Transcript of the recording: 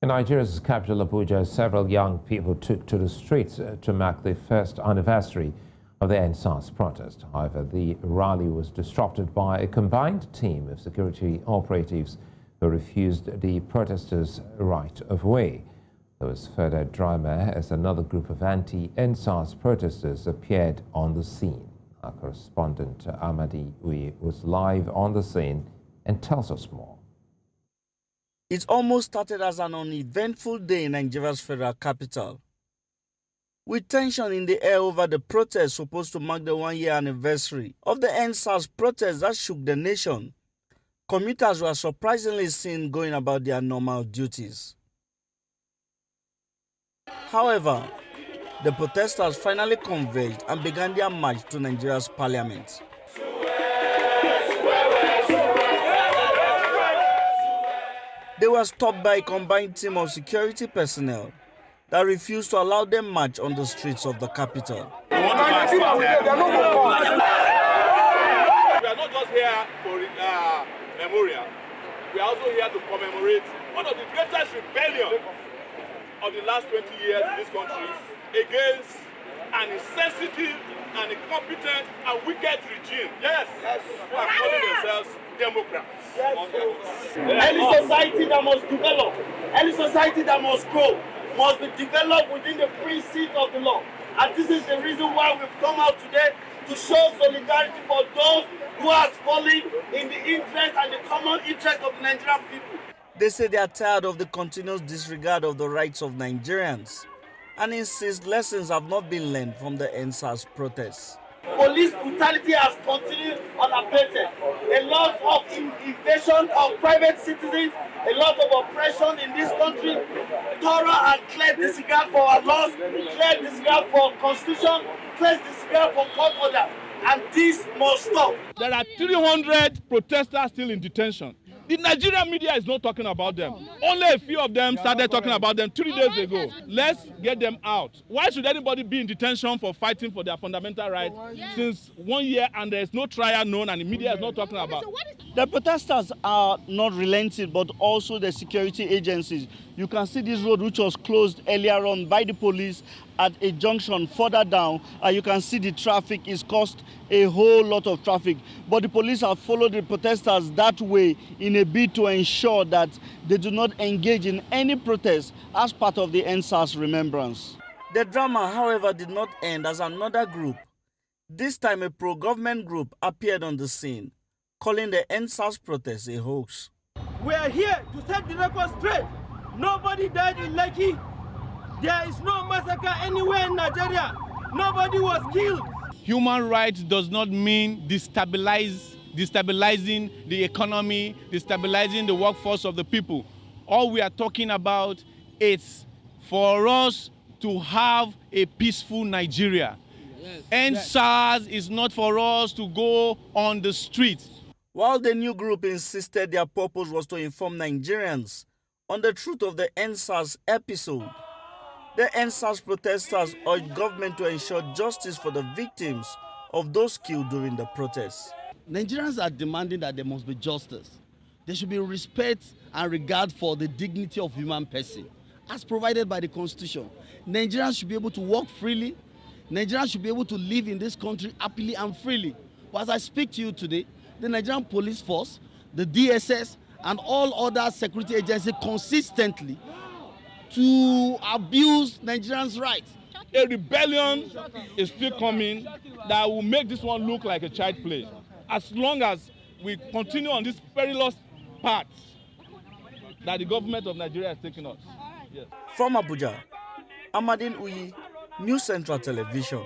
In Nigeria's capital, Abuja, several young people took to the streets to mark the first anniversary of the NSAS protest. However, the rally was disrupted by a combined team of security operatives who refused the protesters' right of way. There was further drama as another group of anti-NSAS protesters appeared on the scene. Our correspondent Amadi Uye was live on the scene and tells us more. It almost started as an uneventful day in Nigeria's federal capital, with tension in the air over the protest supposed to mark the one-year anniversary of the NSAS protest that shook the nation. Commuters were surprisingly seen going about their normal duties. However, the protesters finally converged and began their march to Nigeria's parliament. They were stopped by a combined team of security personnel that refused to allow them march on the streets of the capital. We are not just here for memorial. We are also here to commemorate one of the greatest rebellions of the last 20 years in this country against an insensitive and incompetent and wicked regime. Yes. Who are calling themselves Democrats. Yes. Any society that must develop, any society that must grow, must be developed within the precinct of the law. And this is the reason why we've come out today to show solidarity for those who are falling in the interest and the common interest of the Nigerian people. They say they are tired of the continuous disregard of the rights of Nigerians and insist lessons have not been learned from the NSAS protests. Police brutality has continued unabated. A lot of invasion of private citizens, a lot of oppression in this country, thorough and clear disregard for our laws, clear disregard for constitution, clear disregard for court order. And this must stop. There are 300 protesters still in detention. The Nigerian media is not talking about them. Only a few of them started talking about them 3 days ago. Let's get them out. Why should anybody be in detention for fighting for their fundamental rights since 1 year and there is no trial known and the media is not talking about? The protesters are not relenting, but also the security agencies. You can see this road which was closed earlier on by the police at a junction further down. You can see the traffic is caused a whole lot of traffic. But the police have followed the protesters that way in a bid to ensure that they do not engage in any protest as part of the NSAS remembrance. The drama, however, did not end as another group, this time a pro-government group, appeared on the scene, calling the NSAS protest a hoax. We are here to set the record straight. Nobody died in Lekki. There is no massacre anywhere in Nigeria. Nobody was killed. Human rights does not mean destabilizing the economy, destabilizing the workforce of the people. All we are talking about is for us to have a peaceful Nigeria. NSAS is not for us to go on the streets. While the new group insisted their purpose was to inform Nigerians on the truth of the NSAS episode, the NSAS protesters urged government to ensure justice for the victims of those killed during the protests. Nigerians are demanding that there must be justice. There should be respect and regard for the dignity of human person, as provided by the Constitution. Nigerians should be able to walk freely. Nigerians should be able to live in this country happily and freely. But as I speak to you today, the Nigerian police force, the DSS, and all other security agencies consistently to abuse Nigerians' rights. A rebellion is still coming that will make this one look like a child play. As long as we continue on this perilous path that the government of Nigeria has taken us. Yes. From Abuja, Amadi Uye, News Central Television.